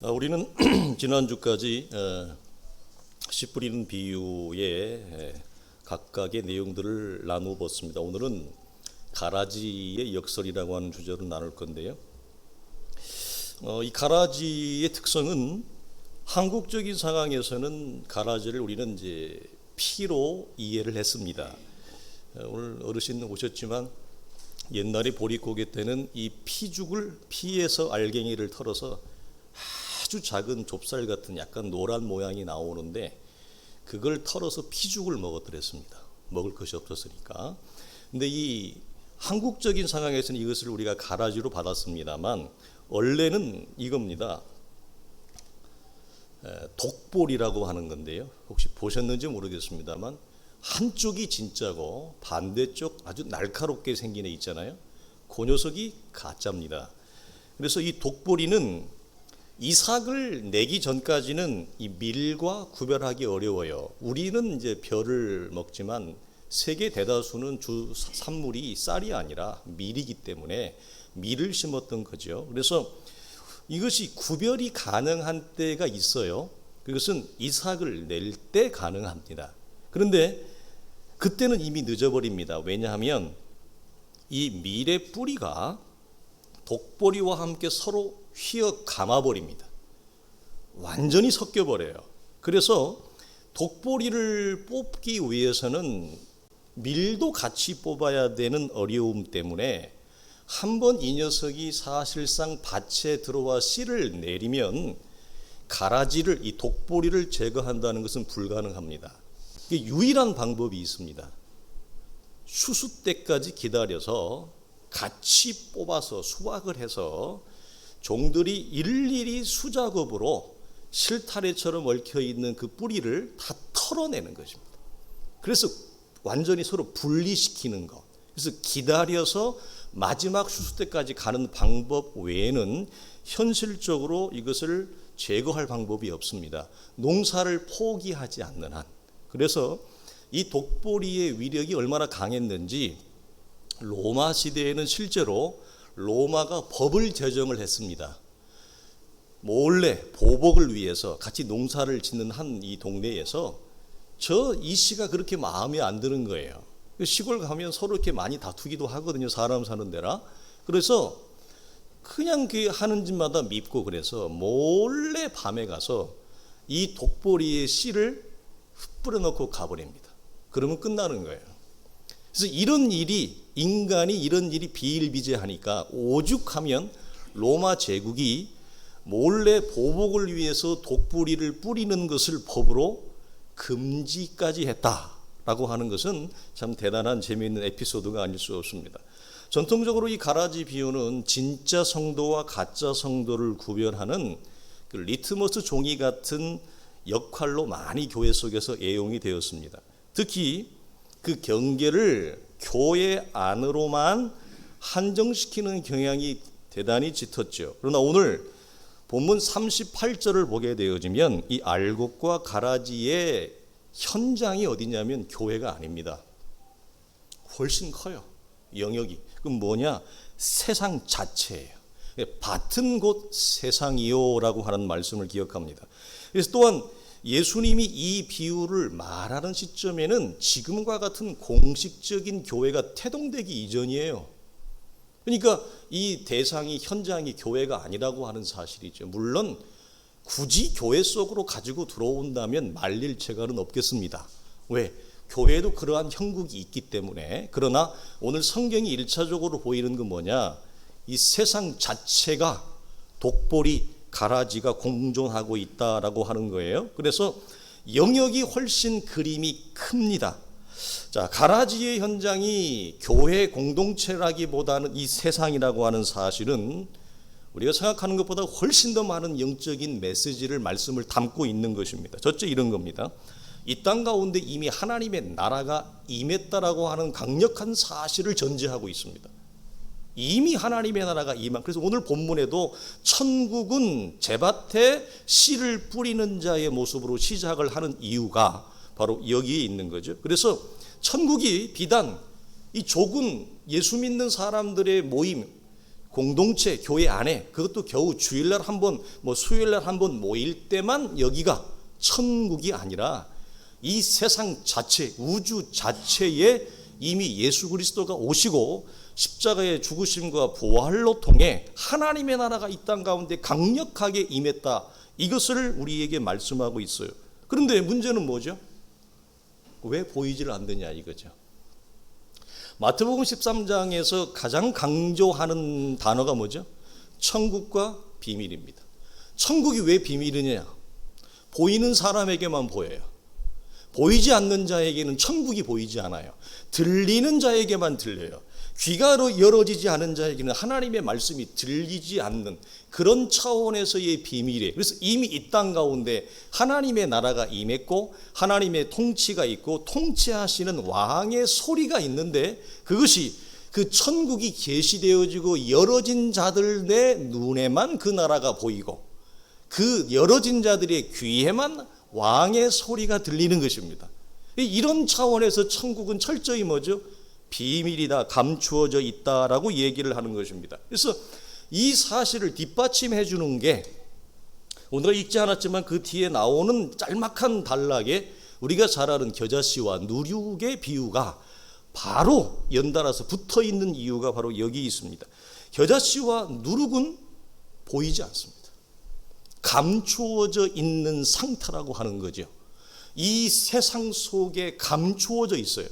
우리는 지난주까지 씨 뿌리는 비유의 각각의 내용들을 나누어 봤습니다. 오늘은 가라지의 역설이라고 하는 주제로 나눌 건데요. 이 가라지의 특성은 한국적인 상황에서는 가라지를 우리는 이제 피로 이해를 했습니다. 오늘 어르신 오셨지만 옛날에 보릿고개 때는 이 피죽을 피에서 알갱이를 털어서 아주 작은 좁쌀 같은 약간 노란 모양이 나오는데 그걸 털어서 피죽을 먹었더랬습니다. 먹을 것이 없었으니까. 근데 이 한국적인 상황에서는 이것을 우리가 가라지로 받았습니다만 원래는 이겁니다. 독볼이라고 하는 건데요. 혹시 보셨는지 모르겠습니다만 한쪽이 진짜고 반대쪽 아주 날카롭게 생긴 애 있잖아요. 그 녀석이 가짜입니다. 그래서 이 독보리는 이삭을 내기 전까지는 이 밀과 구별하기 어려워요. 우리는 이제 벼를 먹지만 세계 대다수는 주 산물이 쌀이 아니라 밀이기 때문에 밀을 심었던 거죠. 그래서 이것이 구별이 가능한 때가 있어요. 그것은 이삭을 낼 때 가능합니다. 그런데 그때는 이미 늦어버립니다. 왜냐하면 이 밀의 뿌리가 독보리와 함께 서로 휘어 감아버립니다. 완전히 섞여버려요. 그래서 독보리를 뽑기 위해서는 밀도 같이 뽑아야 되는 어려움 때문에 한번 이 녀석이 사실상 밭에 들어와 씨를 내리면 가라지를 이 독보리를 제거한다는 것은 불가능합니다. 유일한 방법이 있습니다. 추수 때까지 기다려서 같이 뽑아서 수확을 해서 종들이 일일이 수작업으로 실타래처럼 얽혀있는 그 뿌리를 다 털어내는 것입니다. 그래서 완전히 서로 분리시키는 것. 그래서 기다려서 마지막 추수 때까지 가는 방법 외에는 현실적으로 이것을 제거할 방법이 없습니다. 농사를 포기하지 않는 한. 그래서 이 독보리의 위력이 얼마나 강했는지 로마 시대에는 실제로 로마가 법을 제정을 했습니다. 몰래 보복을 위해서 같이 농사를 짓는 한 이 동네에서 이 씨가 그렇게 마음에 안 드는 거예요. 시골 가면 서로 이렇게 많이 다투기도 하거든요. 사람 사는 데라. 그래서 그냥 그 하는 짓마다 밉고 그래서 몰래 밤에 가서 이 독보리의 씨를 흩뿌려 넣고 가버립니다. 그러면 끝나는 거예요. 그래서 인간이 이런 일이 비일비재하니까 오죽하면 로마 제국이 몰래 보복을 위해서 독보리를 뿌리는 것을 법으로 금지까지 했다라고 하는 것은 참 대단한 재미있는 에피소드가 아닐 수 없습니다. 전통적으로 이 가라지 비유는 진짜 성도와 가짜 성도를 구별하는 그 리트머스 종이 같은 역할로 많이 교회 속에서 애용이 되었습니다. 특히 그 경계를 교회 안으로만 한정시키는 경향이 대단히 짙었죠. 그러나 오늘 본문 38절을 보게 되어지면 이 알곡과 가라지의 현장이 어디냐면 교회가 아닙니다. 훨씬 커요. 영역이. 그럼 뭐냐? 세상 자체예요. 밭은 곧 세상이요 라고 하는 말씀을 기억합니다. 그래서 또한 예수님이 이 비유를 말하는 시점에는 지금과 같은 공식적인 교회가 태동되기 이전이에요. 그러니까 이 대상이 현장이 교회가 아니라고 하는 사실이죠. 물론 굳이 교회 속으로 가지고 들어온다면 말릴 재간은 없겠습니다. 왜? 교회에도 그러한 형국이 있기 때문에. 그러나 오늘 성경이 1차적으로 보이는 건 뭐냐? 이 세상 자체가 독보리 가라지가 공존하고 있다라고 하는 거예요. 그래서 영역이 훨씬 그림이 큽니다. 자, 가라지의 현장이 교회 공동체라기보다는 이 세상이라고 하는 사실은 우리가 생각하는 것보다 훨씬 더 많은 영적인 메시지를 말씀을 담고 있는 것입니다. 첫째 이런 겁니다. 이 땅 가운데 이미 하나님의 나라가 임했다라고 하는 강력한 사실을 전제하고 있습니다. 이미 하나님의 나라가 임한. 그래서 오늘 본문에도 천국은 제밭에 씨를 뿌리는 자의 모습으로 시작을 하는 이유가 바로 여기에 있는 거죠. 그래서 천국이 비단 이 좁은 예수 믿는 사람들의 모임, 공동체 교회 안에, 그것도 겨우 주일날 한번 수요일날 한번 모일 때만 여기가 천국이 아니라 이 세상 자체, 우주 자체에 이미 예수 그리스도가 오시고 십자가의 죽으심과 부활로 통해 하나님의 나라가 이 땅 가운데 강력하게 임했다, 이것을 우리에게 말씀하고 있어요. 그런데 문제는 뭐죠? 왜 보이질 않느냐 이거죠. 마태복음 13장에서 가장 강조하는 단어가 뭐죠? 천국과 비밀입니다. 천국이 왜 비밀이냐? 보이는 사람에게만 보여요. 보이지 않는 자에게는 천국이 보이지 않아요. 들리는 자에게만 들려요. 귀가 열어지지 않은 자에게는 하나님의 말씀이 들리지 않는 그런 차원에서의 비밀이에요. 그래서 이미 이 땅 가운데 하나님의 나라가 임했고 하나님의 통치가 있고 통치하시는 왕의 소리가 있는데, 그것이 그 천국이 계시되어지고 열어진 자들의 눈에만 그 나라가 보이고 그 열어진 자들의 귀에만 왕의 소리가 들리는 것입니다. 이런 차원에서 천국은 철저히 뭐죠? 비밀이다, 감추어져 있다라고 얘기를 하는 것입니다. 그래서 이 사실을 뒷받침해 주는 게 오늘 읽지 않았지만 그 뒤에 나오는 짤막한 단락에 우리가 잘 아는 겨자씨와 누룩의 비유가 바로 연달아서 붙어 있는 이유가 바로 여기 있습니다. 겨자씨와 누룩은 보이지 않습니다. 감추어져 있는 상태라고 하는 거죠. 이 세상 속에 감추어져 있어요.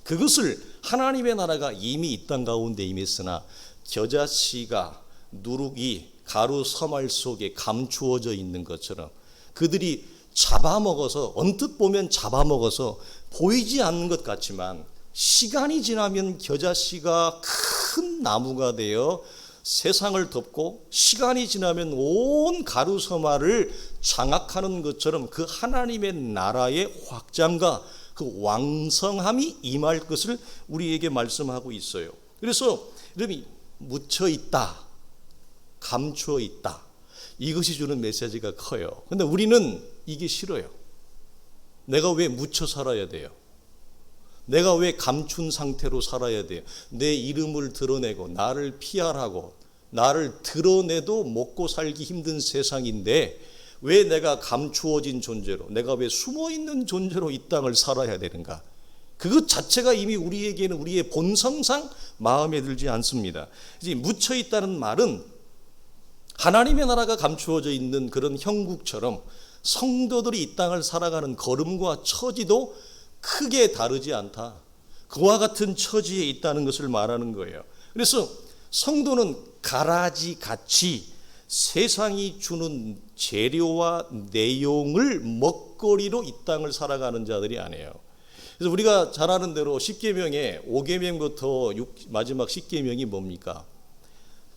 그것을 하나님의 나라가 이미 이 땅 가운데 임했으나 겨자씨가 누룩이 가루 서말 속에 감추어져 있는 것처럼 그들이 잡아먹어서, 언뜻 보면 잡아먹어서 보이지 않는 것 같지만 시간이 지나면 겨자씨가 큰 나무가 되어 세상을 덮고 시간이 지나면 온 가루 서말을 장악하는 것처럼 그 하나님의 나라의 확장과 그 왕성함이 임할 것을 우리에게 말씀하고 있어요. 그래서 이름이 묻혀 있다, 감추어 있다, 이것이 주는 메시지가 커요. 그런데 우리는 이게 싫어요. 내가 왜 묻혀 살아야 돼요? 내가 왜 감춘 상태로 살아야 돼요? 내 이름을 드러내고 나를 피하라고, 나를 드러내도 먹고 살기 힘든 세상인데 왜 내가 감추어진 존재로, 내가 왜 숨어있는 존재로 이 땅을 살아야 되는가? 그것 자체가 이미 우리에게는 우리의 본성상 마음에 들지 않습니다. 이제 묻혀있다는 말은 하나님의 나라가 감추어져 있는 그런 형국처럼 성도들이 이 땅을 살아가는 걸음과 처지도 크게 다르지 않다, 그와 같은 처지에 있다는 것을 말하는 거예요. 그래서 성도는 가라지 같이 세상이 주는 재료와 내용을 먹거리로 이 땅을 살아가는 자들이 아니에요. 그래서 우리가 잘 아는 대로 10계명에 5계명부터 마지막 10계명이 뭡니까?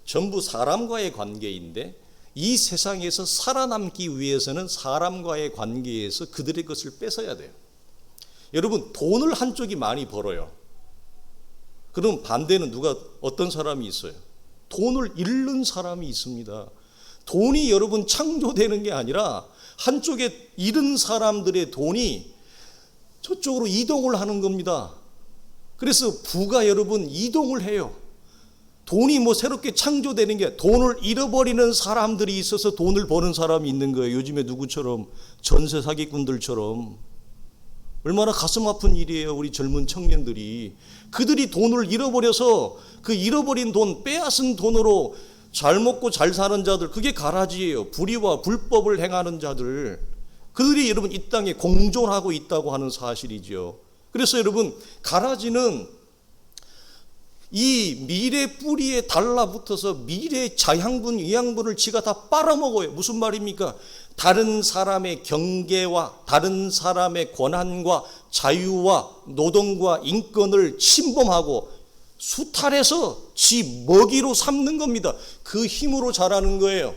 전부 사람과의 관계인데 이 세상에서 살아남기 위해서는 사람과의 관계에서 그들의 것을 뺏어야 돼요. 여러분, 돈을 한쪽이 많이 벌어요. 그럼 반대는 어떤 사람이 있어요? 돈을 잃는 사람이 있습니다. 돈이 여러분 창조되는 게 아니라 한쪽에 잃은 사람들의 돈이 저쪽으로 이동을 하는 겁니다. 그래서 부가 여러분 이동을 해요. 돈이 새롭게 창조되는 게, 돈을 잃어버리는 사람들이 있어서 돈을 버는 사람이 있는 거예요. 요즘에 누구처럼, 전세 사기꾼들처럼. 얼마나 가슴 아픈 일이에요. 우리 젊은 청년들이, 그들이 돈을 잃어버려서 그 잃어버린 돈, 빼앗은 돈으로 잘 먹고 잘 사는 자들, 그게 가라지예요. 불의와 불법을 행하는 자들, 그들이 여러분 이 땅에 공존하고 있다고 하는 사실이죠. 그래서 여러분, 가라지는 이 밀의 뿌리에 달라붙어서 밀의 자양분, 위양분을 지가 다 빨아먹어요. 무슨 말입니까? 다른 사람의 경계와 다른 사람의 권한과 자유와 노동과 인권을 침범하고 수탈해서 지 먹이로 삼는 겁니다. 그 힘으로 자라는 거예요.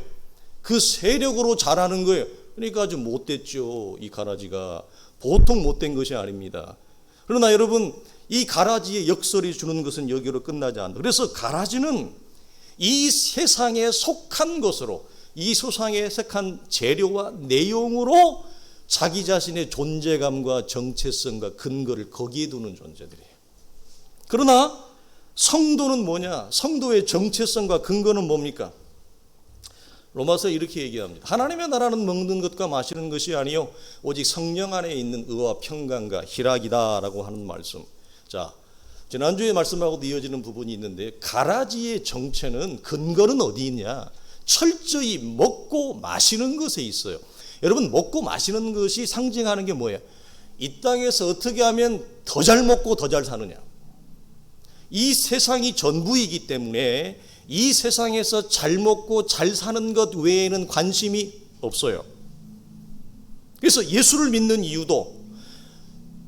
그 세력으로 자라는 거예요. 그러니까 아주 못됐죠. 이 가라지가 보통 못된 것이 아닙니다. 그러나 여러분, 이 가라지의 역설이 주는 것은 여기로 끝나지 않는다. 그래서 가라지는 이 세상에 속한 것으로, 이 세상에 속한 재료와 내용으로 자기 자신의 존재감과 정체성과 근거를 거기에 두는 존재들이에요. 그러나 성도는 뭐냐? 성도의 정체성과 근거는 뭡니까? 로마서 이렇게 얘기합니다. 하나님의 나라는 먹는 것과 마시는 것이 아니요 오직 성령 안에 있는 의와 평강과 희락이다라고 하는 말씀. 자, 지난주에 말씀하고도 이어지는 부분이 있는데, 가라지의 정체는, 근거는 어디 있냐? 철저히 먹고 마시는 것에 있어요. 여러분, 먹고 마시는 것이 상징하는 게 뭐예요? 이 땅에서 어떻게 하면 더 잘 먹고 더 잘 사느냐. 이 세상이 전부이기 때문에 이 세상에서 잘 먹고 잘 사는 것 외에는 관심이 없어요. 그래서 예수를 믿는 이유도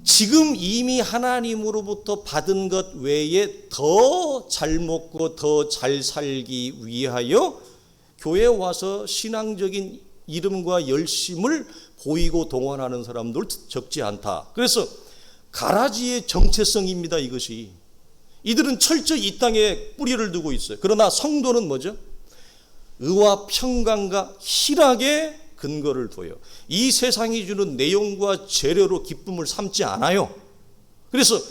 지금 이미 하나님으로부터 받은 것 외에 더 잘 먹고 더 잘 살기 위하여 교회에 와서 신앙적인 이름과 열심을 보이고 동원하는 사람들 적지 않다. 그래서 가라지의 정체성입니다, 이것이. 이들은 철저히 이 땅에 뿌리를 두고 있어요. 그러나 성도는 뭐죠? 의와 평강과 희락의 근거를 둬요. 이 세상이 주는 내용과 재료로 기쁨을 삼지 않아요. 그래서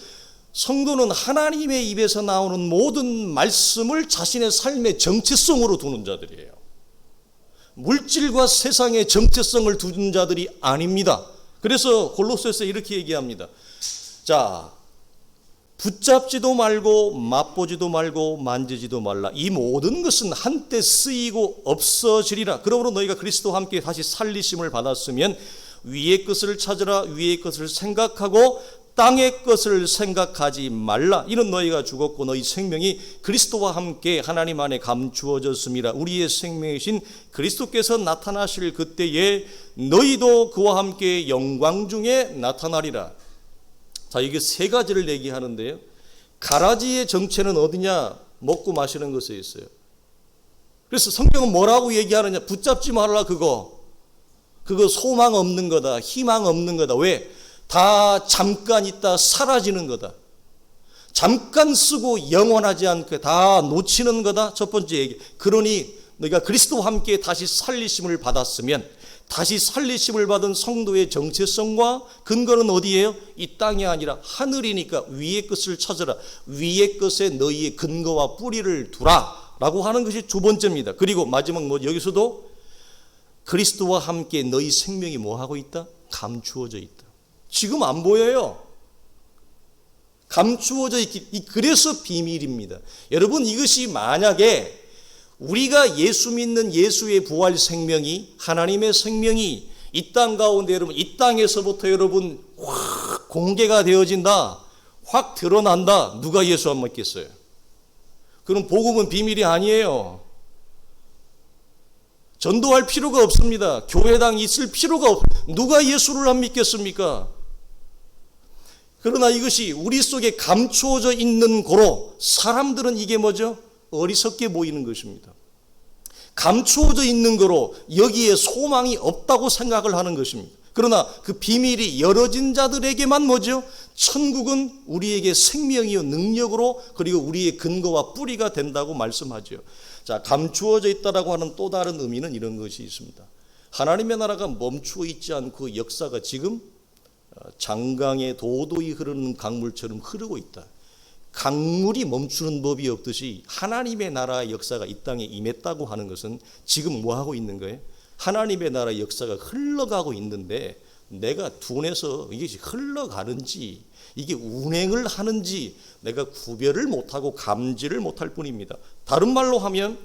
성도는 하나님의 입에서 나오는 모든 말씀을 자신의 삶의 정체성으로 두는 자들이에요. 물질과 세상의 정체성을 두는 자들이 아닙니다. 그래서 골로새서 이렇게 얘기합니다. 자, 붙잡지도 말고 맛보지도 말고 만지지도 말라. 이 모든 것은 한때 쓰이고 없어지리라. 그러므로 너희가 그리스도와 함께 다시 살리심을 받았으면 위의 것을 찾으라. 위의 것을 생각하고 땅의 것을 생각하지 말라. 이는 너희가 죽었고 너희 생명이 그리스도와 함께 하나님 안에 감추어졌음이라. 우리의 생명이신 그리스도께서 나타나실 그때에 너희도 그와 함께 영광 중에 나타나리라. 자, 이게 세 가지를 얘기하는데요. 가라지의 정체는 어디냐? 먹고 마시는 것에 있어요. 그래서 성경은 뭐라고 얘기하느냐? 붙잡지 말라. 그거 소망 없는 거다. 희망 없는 거다. 왜? 다 잠깐 있다 사라지는 거다. 잠깐 쓰고 영원하지 않게 다 놓치는 거다. 첫 번째 얘기. 그러니 너희가 그리스도와 함께 다시 살리심을 받았으면, 다시 살리심을 받은 성도의 정체성과 근거는 어디예요? 이 땅이 아니라 하늘이니까 위의 것을 찾으라. 위의 것에 너희의 근거와 뿌리를 두라 라고 하는 것이 두 번째입니다. 그리고 마지막 여기서도 그리스도와 함께 너희 생명이 뭐하고 있다? 감추어져 있다. 지금 안 보여요. 감추어져 있기, 그래서 비밀입니다. 여러분, 이것이 만약에 우리가 예수 믿는 예수의 부활 생명이, 하나님의 생명이 이 땅 가운데, 여러분, 이 땅에서부터 여러분 확 공개가 되어진다, 확 드러난다. 누가 예수 안 믿겠어요? 그럼 복음은 비밀이 아니에요. 전도할 필요가 없습니다. 교회당 있을 필요가 없. 누가 예수를 안 믿겠습니까? 그러나 이것이 우리 속에 감추어져 있는 고로 사람들은 이게 뭐죠? 어리석게 보이는 것입니다. 감추어져 있는 거로 여기에 소망이 없다고 생각을 하는 것입니다. 그러나 그 비밀이 열어진 자들에게만 뭐죠? 천국은 우리에게 생명이요 능력으로, 그리고 우리의 근거와 뿌리가 된다고 말씀하죠. 자, 감추어져 있다라고 하는 또 다른 의미는 이런 것이 있습니다. 하나님의 나라가 멈추어 있지 않고 역사가 지금 장강에 도도히 흐르는 강물처럼 흐르고 있다. 강물이 멈추는 법이 없듯이 하나님의 나라의 역사가 이 땅에 임했다고 하는 것은 지금 뭐하고 있는 거예요? 하나님의 나라의 역사가 흘러가고 있는데, 내가 둔해서 이게 흘러가는지 이게 운행을 하는지 내가 구별을 못하고 감지를 못할 뿐입니다. 다른 말로 하면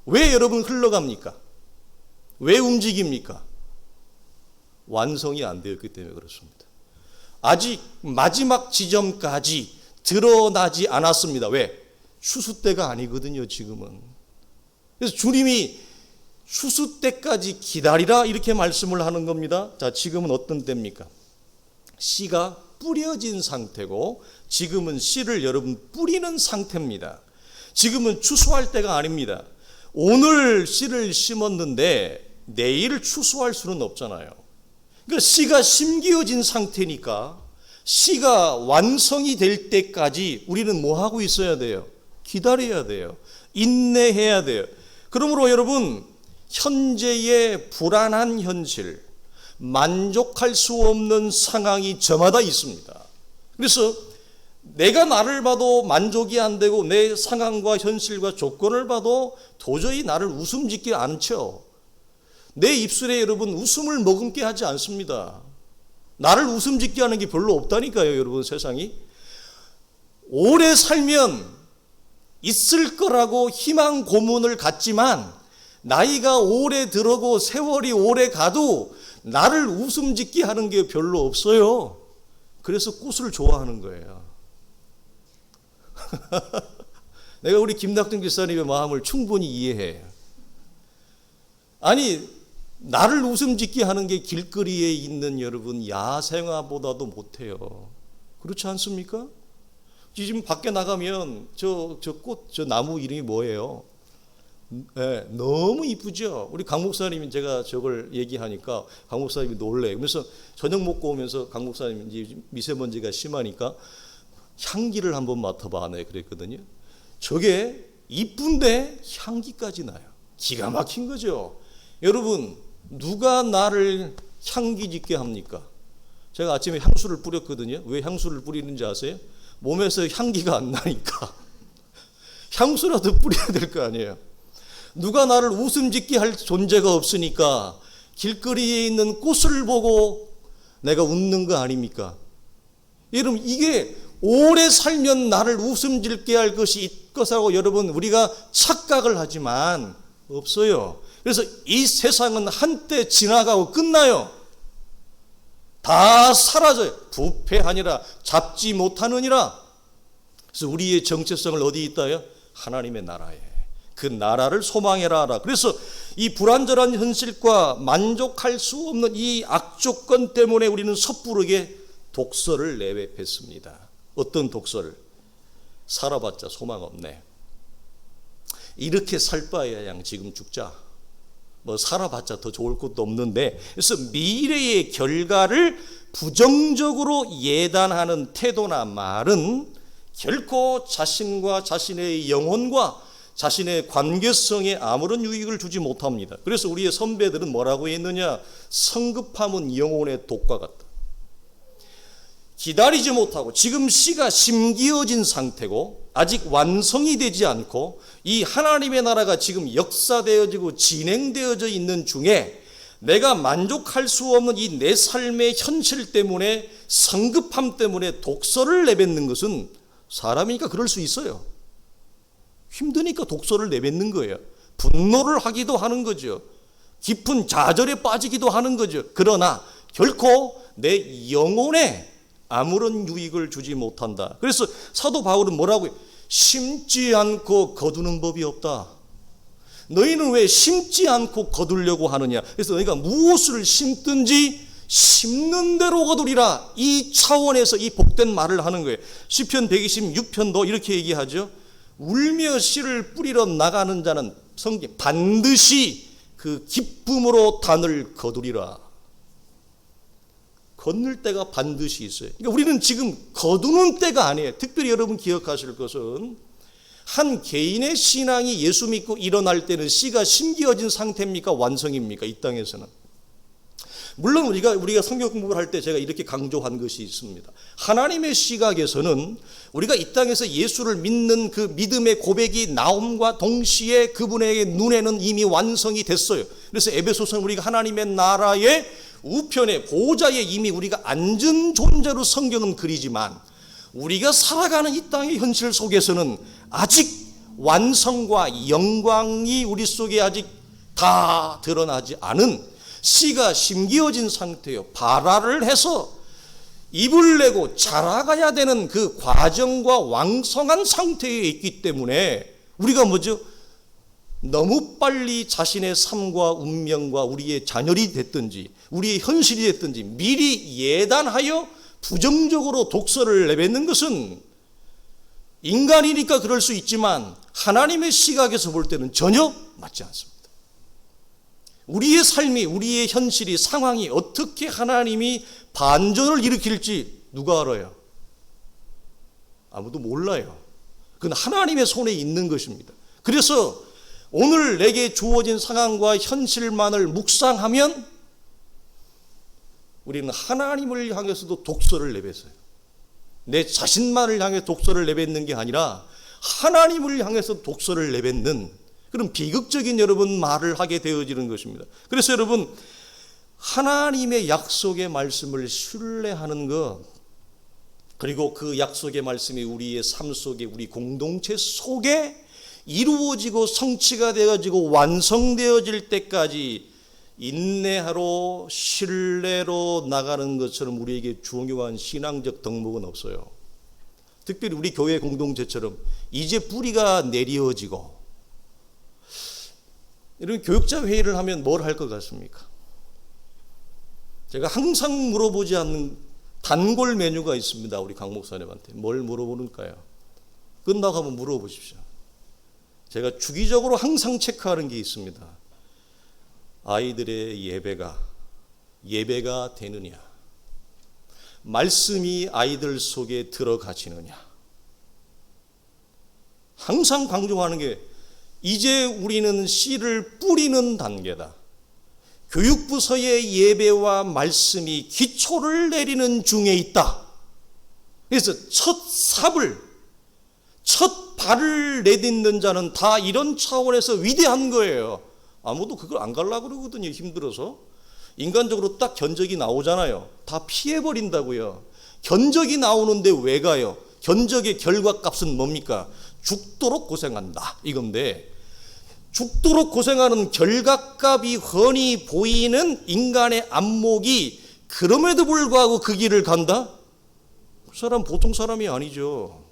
왜 여러분 흘러갑니까? 왜 움직입니까? 완성이 안 되었기 때문에 그렇습니다. 아직 마지막 지점까지 드러나지 않았습니다. 왜? 추수 때가 아니거든요, 지금은. 그래서 주님이 추수 때까지 기다리라 이렇게 말씀을 하는 겁니다. 자, 지금은 어떤 때입니까? 씨가 뿌려진 상태고, 지금은 씨를 여러분 뿌리는 상태입니다. 지금은 추수할 때가 아닙니다. 오늘 씨를 심었는데 내일 추수할 수는 없잖아요. 그러니까 씨가 심겨진 상태니까 씨가 완성이 될 때까지 우리는 뭐 하고 있어야 돼요? 기다려야 돼요. 인내해야 돼요. 그러므로 여러분, 현재의 불안한 현실, 만족할 수 없는 상황이 저마다 있습니다. 그래서 내가 나를 봐도 만족이 안 되고 내 상황과 현실과 조건을 봐도 도저히 나를 웃음 짓지 않죠. 내 입술에 여러분 웃음을 머금게 하지 않습니다. 나를 웃음 짓게 하는 게 별로 없다니까요, 여러분. 세상이 오래 살면 있을 거라고 희망 고문을 갖지만 나이가 오래 들어고 세월이 오래 가도 나를 웃음 짓게 하는 게 별로 없어요. 그래서 꽃을 좋아하는 거예요. 내가 우리 김낙준 기사님의 마음을 충분히 이해해. 아니, 나를 웃음 짓게 하는 게 길거리에 있는 여러분 야생화보다도 못해요. 그렇지 않습니까? 지금 밖에 나가면 저 나무 이름이 뭐예요? 네, 너무 이쁘죠? 우리 강 목사님이 제가 저걸 얘기하니까 강 목사님이 놀래요. 그래서 저녁 먹고 오면서 강 목사님이 이제 미세먼지가 심하니까 향기를 한번 맡아봐. 네, 그랬거든요. 저게 이쁜데 향기까지 나요. 기가 막힌 거죠. 여러분, 누가 나를 향기 짓게 합니까? 제가 아침에 향수를 뿌렸거든요. 왜 향수를 뿌리는지 아세요? 몸에서 향기가 안 나니까. 향수라도 뿌려야 될 거 아니에요. 누가 나를 웃음 짓게 할 존재가 없으니까 길거리에 있는 꽃을 보고 내가 웃는 거 아닙니까? 여러분, 이게 오래 살면 나를 웃음 짓게 할 것이 있것이라고 여러분 우리가 착각을 하지만 없어요. 그래서 이 세상은 한때 지나가고 끝나요. 다 사라져요. 부패하니라 잡지 못하느니라. 그래서 우리의 정체성을 어디 있다요? 하나님의 나라에. 그 나라를 소망해라 하라. 그래서 이 불완전한 현실과 만족할 수 없는 이 악조건 때문에 우리는 섣부르게 독서를 내뱉습니다. 어떤 독서를? 살아봤자 소망 없네. 이렇게 살 바에야 양 지금 죽자. 뭐 살아봤자 더 좋을 것도 없는데. 그래서 미래의 결과를 부정적으로 예단하는 태도나 말은 결코 자신과 자신의 영혼과 자신의 관계성에 아무런 유익을 주지 못합니다. 그래서 우리의 선배들은 뭐라고 했느냐? 성급함은 영혼의 독과 같다. 기다리지 못하고 지금 씨가 심기어진 상태고 아직 완성이 되지 않고 이 하나님의 나라가 지금 역사되어지고 진행되어져 있는 중에 내가 만족할 수 없는 이 내 삶의 현실 때문에 성급함 때문에 독서를 내뱉는 것은 사람이니까 그럴 수 있어요. 힘드니까 독서를 내뱉는 거예요. 분노를 하기도 하는 거죠. 깊은 좌절에 빠지기도 하는 거죠. 그러나 결코 내 영혼에 아무런 유익을 주지 못한다. 그래서 사도 바울은 뭐라고 해요? 심지 않고 거두는 법이 없다. 너희는 왜 심지 않고 거두려고 하느냐? 그래서 너희가 무엇을 심든지 심는 대로 거두리라. 이 차원에서 이 복된 말을 하는 거예요. 시편 126편도 이렇게 얘기하죠. 울며 씨를 뿌리러 나가는 자는 성경 반드시 그 기쁨으로 단을 거두리라. 거둘 때가 반드시 있어요. 그러니까 우리는 지금 거두는 때가 아니에요. 특별히 여러분 기억하실 것은 한 개인의 신앙이 예수 믿고 일어날 때는 씨가 심기어진 상태입니까? 완성입니까? 이 땅에서는. 물론 우리가 성경 공부를 할 때 제가 이렇게 강조한 것이 있습니다. 하나님의 시각에서는 우리가 이 땅에서 예수를 믿는 그 믿음의 고백이 나옴과 동시에 그분의 눈에는 이미 완성이 됐어요. 그래서 에베소서는 우리가 하나님의 나라의 우편에 보좌에 이미 우리가 앉은 존재로 성경은 그리지만 우리가 살아가는 이 땅의 현실 속에서는 아직 완성과 영광이 우리 속에 아직 다 드러나지 않은 씨가 심기어진 상태요. 발화를 해서 잎을 내고 자라가야 되는 그 과정과 왕성한 상태에 있기 때문에 우리가 뭐죠? 너무 빨리 자신의 삶과 운명과 우리의 자녀이 됐든지 우리의 현실이 됐든지 미리 예단하여 부정적으로 독서를 내뱉는 것은 인간이니까 그럴 수 있지만 하나님의 시각에서 볼 때는 전혀 맞지 않습니다. 우리의 삶이, 우리의 현실이, 상황이 어떻게 하나님이 반전을 일으킬지 누가 알아요? 아무도 몰라요. 그건 하나님의 손에 있는 것입니다. 그래서 오늘 내게 주어진 상황과 현실만을 묵상하면 우리는 하나님을 향해서도 독서를 내뱉어요. 내 자신만을 향해 독서를 내뱉는 게 아니라 하나님을 향해서 독서를 내뱉는 그런 비극적인 여러분 말을 하게 되어지는 것입니다. 그래서 여러분, 하나님의 약속의 말씀을 신뢰하는 것, 그리고 그 약속의 말씀이 우리의 삶 속에, 우리 공동체 속에 이루어지고 성취가 되어지고 완성되어질 때까지 인내하러 신뢰로 나가는 것처럼 우리에게 중요한 신앙적 덕목은 없어요. 특별히 우리 교회 공동체처럼 이제 뿌리가 내려지고, 이런 교육자 회의를 하면 뭘 할 것 같습니까? 제가 항상 물어보지 않는 단골 메뉴가 있습니다. 우리 강 목사님한테. 뭘 물어보는가요? 끝나고 한번 물어보십시오. 제가 주기적으로 항상 체크하는 게 있습니다. 아이들의 예배가 되느냐, 말씀이 아이들 속에 들어가지느냐. 항상 강조하는 게, 이제 우리는 씨를 뿌리는 단계다. 교육부서의 예배와 말씀이 기초를 내리는 중에 있다. 그래서 첫 발을 내딛는 자는 다 이런 차원에서 위대한 거예요. 아무도 그걸 안 가려고 그러거든요. 힘들어서. 인간적으로 딱 견적이 나오잖아요. 다 피해버린다고요. 견적이 나오는데 왜 가요? 견적의 결과값은 뭡니까? 죽도록 고생한다, 이건데, 죽도록 고생하는 결과값이 훤히 보이는 인간의 안목이 그럼에도 불구하고 그 길을 간다? 그 사람 보통 사람이 아니죠.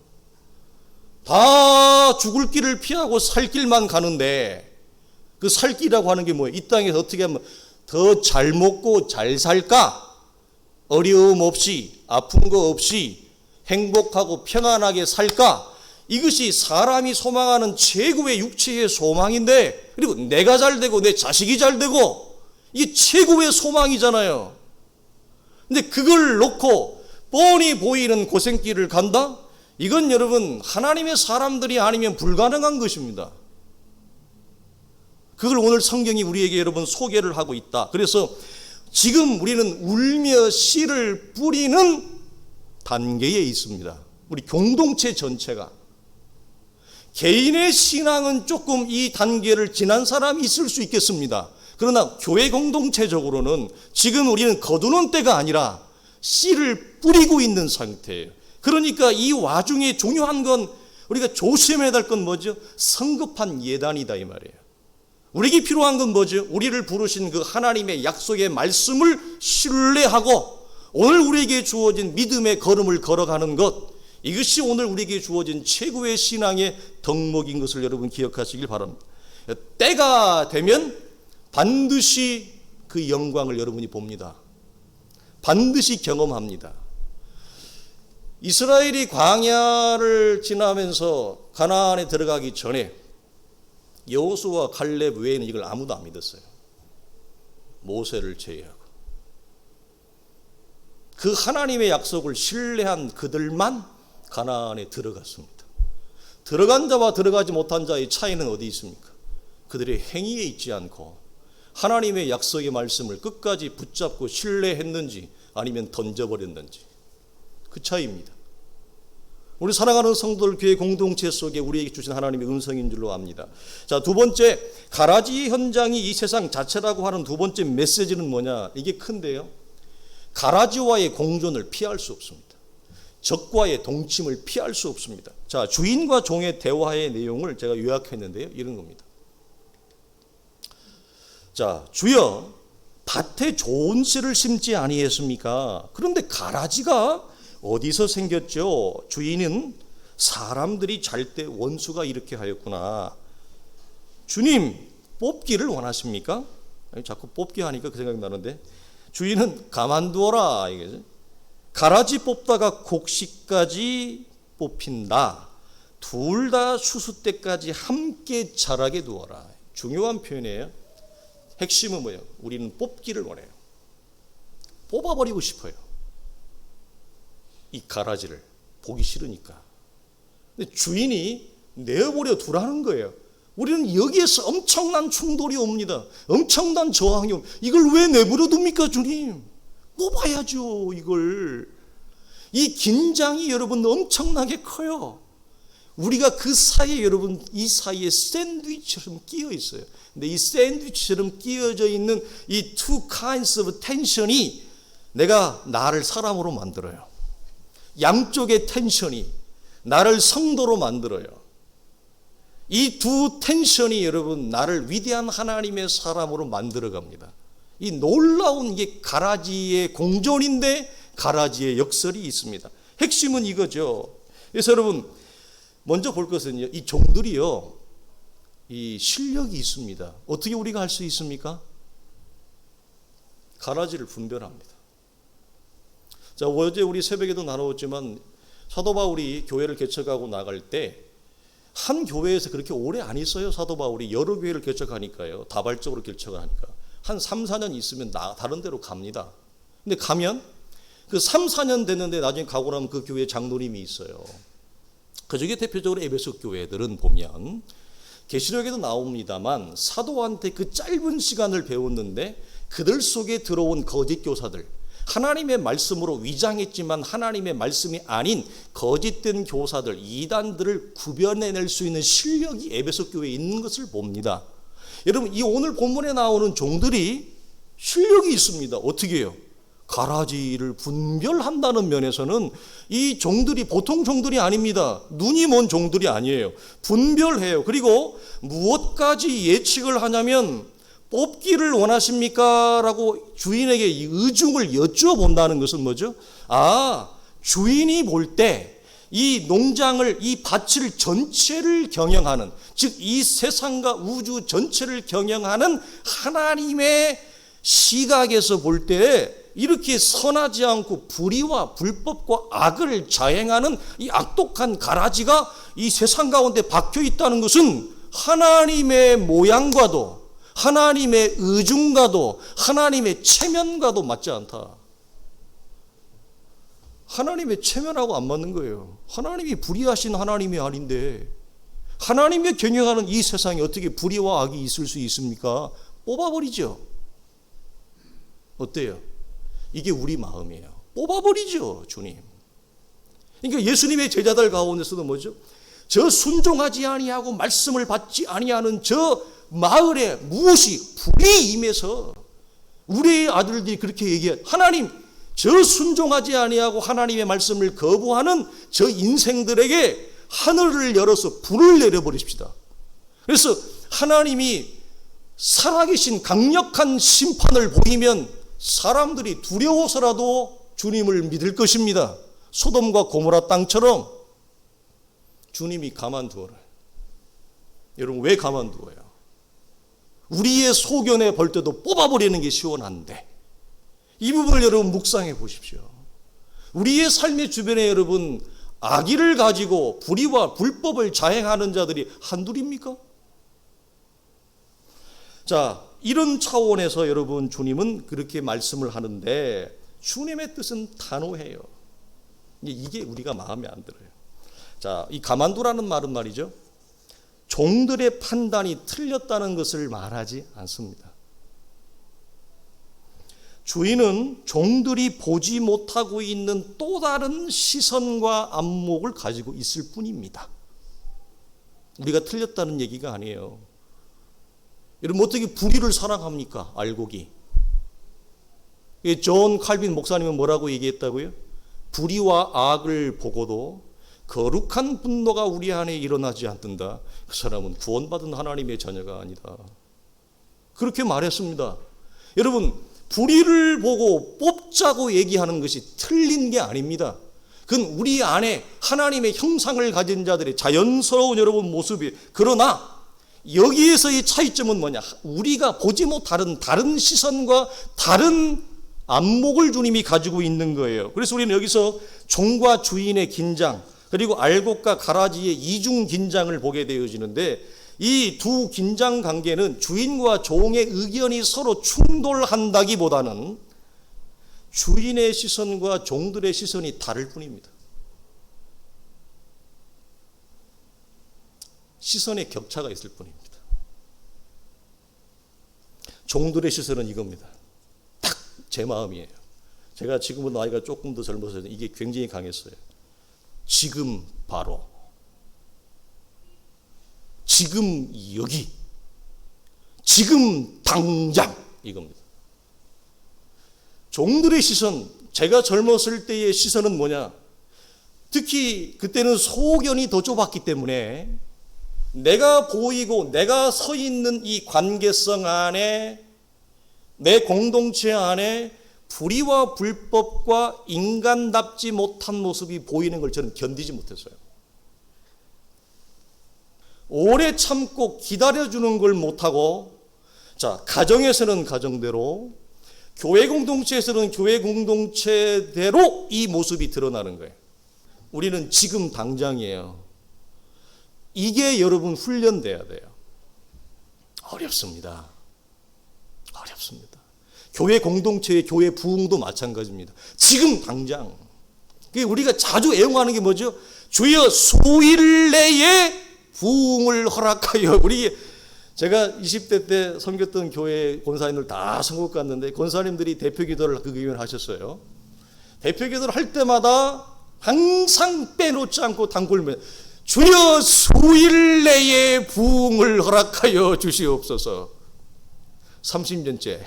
다 죽을 길을 피하고 살 길만 가는데, 그 살 길이라고 하는 게 뭐예요? 이 땅에서 어떻게 하면 더 잘 먹고 잘 살까? 어려움 없이, 아픈 거 없이 행복하고 평안하게 살까? 이것이 사람이 소망하는 최고의 육체의 소망인데, 그리고 내가 잘 되고 내 자식이 잘 되고, 이게 최고의 소망이잖아요. 근데 그걸 놓고 뻔히 보이는 고생길을 간다? 이건 여러분, 하나님의 사람들이 아니면 불가능한 것입니다. 그걸 오늘 성경이 우리에게 여러분 소개를 하고 있다. 그래서 지금 우리는 울며 씨를 뿌리는 단계에 있습니다. 우리 공동체 전체가. 개인의 신앙은 조금 이 단계를 지난 사람이 있을 수 있겠습니다. 그러나 교회 공동체적으로는 지금 우리는 거두는 때가 아니라 씨를 뿌리고 있는 상태예요. 그러니까 이 와중에 중요한 건, 우리가 조심해야 될 건 뭐죠? 성급한 예단이다, 이 말이에요. 우리에게 필요한 건 뭐죠? 우리를 부르신 그 하나님의 약속의 말씀을 신뢰하고 오늘 우리에게 주어진 믿음의 걸음을 걸어가는 것, 이것이 오늘 우리에게 주어진 최고의 신앙의 덕목인 것을 여러분 기억하시길 바랍니다. 때가 되면 반드시 그 영광을 여러분이 봅니다. 반드시 경험합니다. 이스라엘이 광야를 지나면서 가나안에 들어가기 전에 여호수아와 갈렙 외에는 이걸 아무도 안 믿었어요. 모세를 제외하고. 그 하나님의 약속을 신뢰한 그들만 가나안에 들어갔습니다. 들어간 자와 들어가지 못한 자의 차이는 어디 있습니까? 그들의 행위에 있지 않고 하나님의 약속의 말씀을 끝까지 붙잡고 신뢰했는지 아니면 던져버렸는지, 그 차이입니다. 우리 사랑하는 성도들, 교회 공동체 속에 우리에게 주신 하나님의 음성인 줄로 압니다. 자, 두 번째, 가라지 현장이 이 세상 자체라고 하는 두 번째 메시지는 뭐냐? 이게 큰데요. 가라지와의 공존을 피할 수 없습니다. 적과의 동침을 피할 수 없습니다. 자, 주인과 종의 대화의 내용을 제가 요약했는데요. 이런 겁니다. 자, 주여, 밭에 좋은 씨를 심지 아니했습니까? 그런데 가라지가 어디서 생겼죠? 주인은 사람들이 잘 때 원수가 이렇게 하였구나. 주님, 뽑기를 원하십니까? 자꾸 뽑기 하니까 그 생각이 나는데, 주인은 가만두어라, 이거죠. 가라지 뽑다가 곡식까지 뽑힌다. 둘 다 추수 때까지 함께 자라게 두어라. 중요한 표현이에요. 핵심은 뭐예요? 우리는 뽑기를 원해요. 뽑아버리고 싶어요. 이 가라지를 보기 싫으니까. 근데 주인이 내어버려 두라는 거예요. 우리는 여기에서 엄청난 충돌이 옵니다. 엄청난 저항이 옵니다. 이걸 왜 내버려 둡니까, 주님? 뽑아야죠, 이걸. 이 긴장이 여러분 엄청나게 커요. 우리가 그 사이에 여러분 이 사이에 샌드위치처럼 끼어 있어요. 근데 이 샌드위치처럼 끼어져 있는 이 two kinds of tension이 내가 나를 사람으로 만들어요. 양쪽의 텐션이 나를 성도로 만들어요. 이 두 텐션이 여러분 나를 위대한 하나님의 사람으로 만들어 갑니다. 이 놀라운 게 가라지의 공존인데 가라지의 역설이 있습니다. 핵심은 이거죠. 그래서 여러분 먼저 볼 것은요, 이 종들이요, 이 실력이 있습니다. 어떻게 우리가 할 수 있습니까? 가라지를 분별합니다. 자, 어제 우리 새벽에도 나누었지만 사도 바울이 교회를 개척하고 나갈 때 한 교회에서 그렇게 오래 안 있어요. 사도 바울이 여러 교회를 개척하니까요. 다발적으로 개척을 하니까 한 3, 4년 있으면 다른 데로 갑니다. 근데 가면 그 3, 4년 됐는데 나중에 가고 나면 그 교회 장로님이 있어요. 그중에 대표적으로 에베소 교회들은 보면 계시록에도 나옵니다만 사도한테 그 짧은 시간을 배웠는데 그들 속에 들어온 거짓 교사들, 하나님의 말씀으로 위장했지만 하나님의 말씀이 아닌 거짓된 교사들, 이단들을 구별해낼 수 있는 실력이 에베소 교회에 있는 것을 봅니다. 여러분, 이 오늘 본문에 나오는 종들이 실력이 있습니다. 어떻게 해요? 가라지를 분별한다는 면에서는 이 종들이 보통 종들이 아닙니다. 눈이 먼 종들이 아니에요. 분별해요. 그리고 무엇까지 예측을 하냐면 뽑기를 원하십니까? 라고 주인에게 이 의중을 여쭤본다는 것은 뭐죠? 주인이 볼 때 이 농장을, 이 밭을 전체를 경영하는, 즉 이 세상과 우주 전체를 경영하는 하나님의 시각에서 볼 때 이렇게 선하지 않고 불의와 불법과 악을 자행하는 이 악독한 가라지가 이 세상 가운데 박혀 있다는 것은 하나님의 모양과도 하나님의 의중과도 하나님의 체면과도 맞지 않다. 하나님의 체면하고 안 맞는 거예요. 하나님이 불의하신 하나님이 아닌데 하나님의 경영하는 이 세상에 어떻게 불의와 악이 있을 수 있습니까? 뽑아버리죠. 어때요? 이게 우리 마음이에요. 뽑아버리죠, 주님. 그러니까 예수님의 제자들 가운데서도 뭐죠? 저 순종하지 아니하고 말씀을 받지 아니하는 저 마을에 무엇이 불이 임해서 우리의 아들들이 그렇게 얘기해. 하나님, 저 순종하지 아니하고 하나님의 말씀을 거부하는 저 인생들에게 하늘을 열어서 불을 내려버리십시다. 그래서 하나님이 살아계신 강력한 심판을 보이면 사람들이 두려워서라도 주님을 믿을 것입니다. 소돔과 고모라 땅처럼 주님이 가만두어라. 여러분, 왜 가만두어요? 우리의 소견에 볼 때도 뽑아버리는 게 시원한데 이 부분을 여러분 묵상해 보십시오. 우리의 삶의 주변에 여러분 악의를 가지고 불의와 불법을 자행하는 자들이 한둘입니까? 자, 이런 차원에서 여러분 주님은 그렇게 말씀을 하는데 주님의 뜻은 단호해요. 이게 우리가 마음에 안 들어요. 자, 이 가만두라는 말은 말이죠, 종들의 판단이 틀렸다는 것을 말하지 않습니다. 주인은 종들이 보지 못하고 있는 또 다른 시선과 안목을 가지고 있을 뿐입니다. 우리가 틀렸다는 얘기가 아니에요. 여러분, 어떻게 불의를 사랑합니까? 알곡이. 존 칼빈 목사님은 뭐라고 얘기했다고요? 불의와 악을 보고도 거룩한 분노가 우리 안에 일어나지 않는다. 그 사람은 구원받은 하나님의 자녀가 아니다. 그렇게 말했습니다. 여러분, 불의를 보고 뽑자고 얘기하는 것이 틀린 게 아닙니다. 그건 우리 안에 하나님의 형상을 가진 자들의 자연스러운 여러분 모습이. 그러나 여기에서의 차이점은 뭐냐? 우리가 보지 못하는 다른 시선과 다른 안목을 주님이 가지고 있는 거예요. 그래서 우리는 여기서 종과 주인의 긴장, 그리고 알곡과 가라지의 이중 긴장을 보게 되어지는데, 이 두 긴장 관계는 주인과 종의 의견이 서로 충돌한다기보다는 주인의 시선과 종들의 시선이 다를 뿐입니다. 시선의 격차가 있을 뿐입니다. 종들의 시선은 이겁니다. 딱 제 마음이에요. 제가 지금은 나이가 조금 더 젊어서 이게 굉장히 강했어요. 지금 바로, 지금 여기, 지금 당장, 이겁니다. 종들의 시선, 제가 젊었을 때의 시선은 뭐냐? 특히 그때는 소견이 더 좁았기 때문에 내가 보이고 내가 서 있는 이 관계성 안에, 내 공동체 안에 불의와 불법과 인간답지 못한 모습이 보이는 걸 저는 견디지 못했어요. 오래 참고 기다려주는 걸 못하고, 자, 가정에서는 가정대로, 교회 공동체에서는 교회 공동체대로 이 모습이 드러나는 거예요. 우리는 지금 당장이에요. 이게 여러분 훈련돼야 돼요. 어렵습니다. 어렵습니다. 교회 공동체의 교회 부흥도 마찬가지입니다. 지금 당장. 우리가 자주 애용하는 게 뭐죠? 주여 수일 내에 부흥을 허락하여. 제가 20대 때 섬겼던 교회 권사님들 다 선곡 갔는데 권사님들이 대표 기도를 그 교회를 하셨어요. 대표 기도를 할 때마다 항상 빼놓지 않고 단골면 주여 수일 내에 부흥을 허락하여 주시옵소서. 30년째.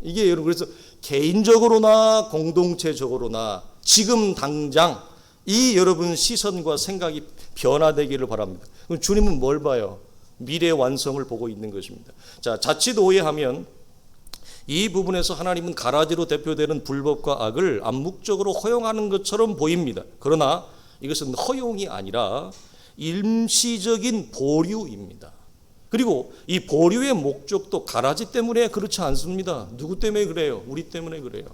이게 여러분, 그래서 개인적으로나 공동체적으로나 지금 당장 이 여러분 시선과 생각이 변화되기를 바랍니다. 그럼 주님은 뭘 봐요? 미래 완성을 보고 있는 것입니다. 자, 자칫 오해하면 이 부분에서 하나님은 가라지로 대표되는 불법과 악을 암묵적으로 허용하는 것처럼 보입니다. 그러나 이것은 허용이 아니라 일시적인 보류입니다. 그리고 이 보류의 목적도 가라지 때문에 그렇지 않습니다. 누구 때문에 그래요? 우리 때문에 그래요.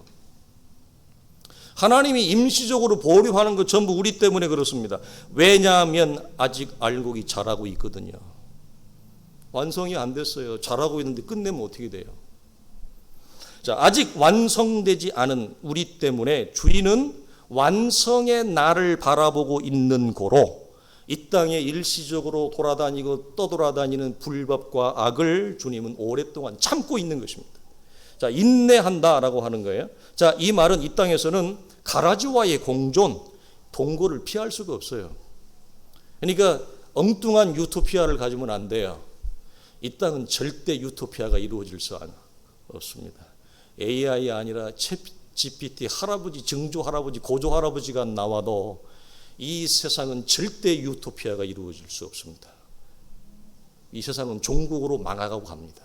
하나님이 임시적으로 보류하는 것 전부 우리 때문에 그렇습니다. 왜냐하면 아직 알곡이 자라고 있거든요. 완성이 안 됐어요. 자라고 있는데 끝내면 어떻게 돼요? 자, 아직 완성되지 않은 우리 때문에 주인은 완성의 날을 바라보고 있는 고로 이 땅에 일시적으로 돌아다니고 떠돌아다니는 불법과 악을 주님은 오랫동안 참고 있는 것입니다. 자, 인내한다라고 하는 거예요. 자, 이 말은 이 땅에서는 가라지와의 공존, 동거를 피할 수가 없어요. 그러니까 엉뚱한 유토피아를 가지면 안 돼요. 이 땅은 절대 유토피아가 이루어질 수 없습니다. AI 아니라 챗 GPT 할아버지, 증조 할아버지, 고조 할아버지가 나와도 이 세상은 절대 유토피아가 이루어질 수 없습니다. 이 세상은 종국으로 망하고 갑니다.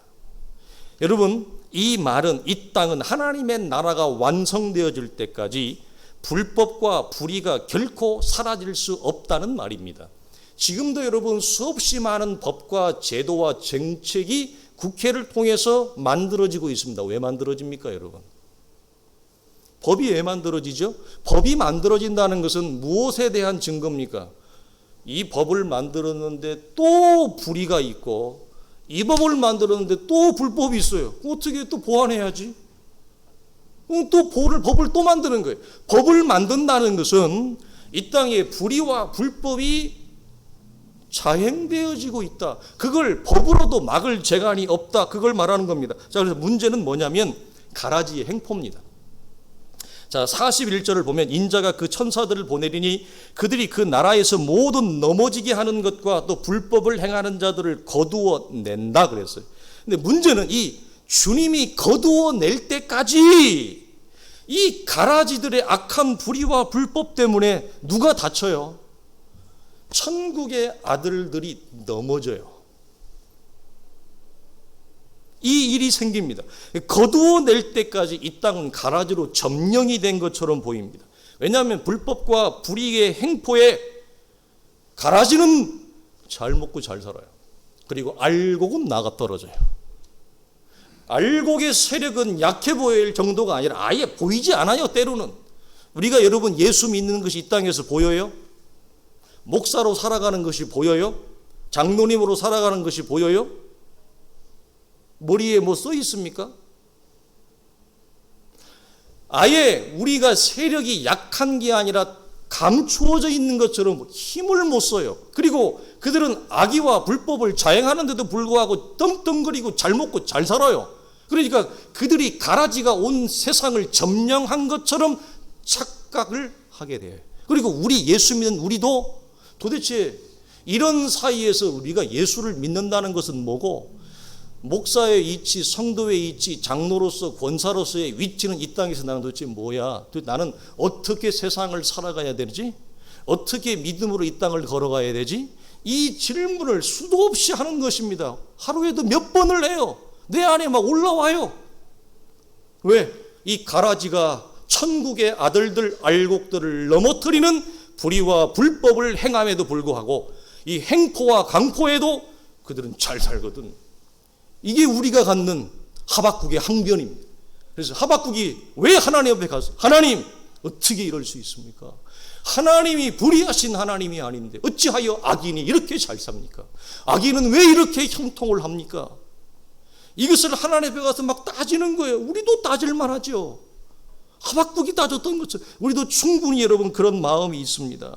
여러분, 이 말은 이 땅은 하나님의 나라가 완성되어질 때까지 불법과 불의가 결코 사라질 수 없다는 말입니다. 지금도 여러분 수없이 많은 법과 제도와 정책이 국회를 통해서 만들어지고 있습니다. 왜 만들어집니까, 여러분? 법이 왜 만들어지죠? 법이 만들어진다는 것은 무엇에 대한 증거입니까? 이 법을 만들었는데 또 불의가 있고 이 법을 만들었는데 또 불법이 있어요. 어떻게 또 보완해야지? 또 법을 또 만드는 거예요. 법을 만든다는 것은 이 땅에 불의와 불법이 자행되어지고 있다. 그걸 법으로도 막을 재간이 없다. 그걸 말하는 겁니다. 자, 그래서 문제는 뭐냐면 가라지의 행포입니다. 자, 41절을 보면 인자가 그 천사들을 보내리니 그들이 그 나라에서 모든 넘어지게 하는 것과 또 불법을 행하는 자들을 거두어 낸다 그랬어요. 근데 문제는 이 주님이 거두어 낼 때까지 이 가라지들의 악한 불의와 불법 때문에 누가 다쳐요? 천국의 아들들이 넘어져요. 이 일이 생깁니다. 거두어낼 때까지 이 땅은 가라지로 점령이 된 것처럼 보입니다. 왜냐하면 불법과 불의의 행포에 가라지는 잘 먹고 잘 살아요. 그리고 알곡은 나가 떨어져요. 알곡의 세력은 약해 보일 정도가 아니라 아예 보이지 않아요. 때로는. 우리가 여러분 예수 믿는 것이 이 땅에서 보여요? 목사로 살아가는 것이 보여요? 장로님으로 살아가는 것이 보여요? 머리에 뭐 써 있습니까? 아예 우리가 세력이 약한 게 아니라 감추어져 있는 것처럼 힘을 못 써요. 그리고 그들은 악의와 불법을 자행하는데도 불구하고 떵떵거리고 잘 먹고 잘 살아요. 그러니까 그들이 가라지가 온 세상을 점령한 것처럼 착각을 하게 돼요. 그리고 우리 예수 믿는 우리도 도대체 이런 사이에서 우리가 예수를 믿는다는 것은 뭐고, 목사의 위치, 성도의 위치, 장로로서 권사로서의 위치는 이 땅에서 나는 도대체 뭐야? 나는 어떻게 세상을 살아가야 되지? 어떻게 믿음으로 이 땅을 걸어가야 되지? 이 질문을 수도 없이 하는 것입니다. 하루에도 몇 번을 해요. 내 안에 막 올라와요. 왜? 이 가라지가 천국의 아들들, 알곡들을 넘어뜨리는 불의와 불법을 행함에도 불구하고 이 행포와 강포에도 그들은 잘 살거든. 이게 우리가 갖는 하박국의 항변입니다. 그래서 하박국이 왜 하나님 앞에 가서, 하나님 어떻게 이럴 수 있습니까? 하나님이 불의하신 하나님이 아닌데 어찌하여 악인이 이렇게 잘 삽니까? 악인은 왜 이렇게 형통을 합니까? 이것을 하나님 앞에 가서 막 따지는 거예요. 우리도 따질 만하죠. 하박국이 따졌던 것처럼 우리도 충분히 여러분 그런 마음이 있습니다.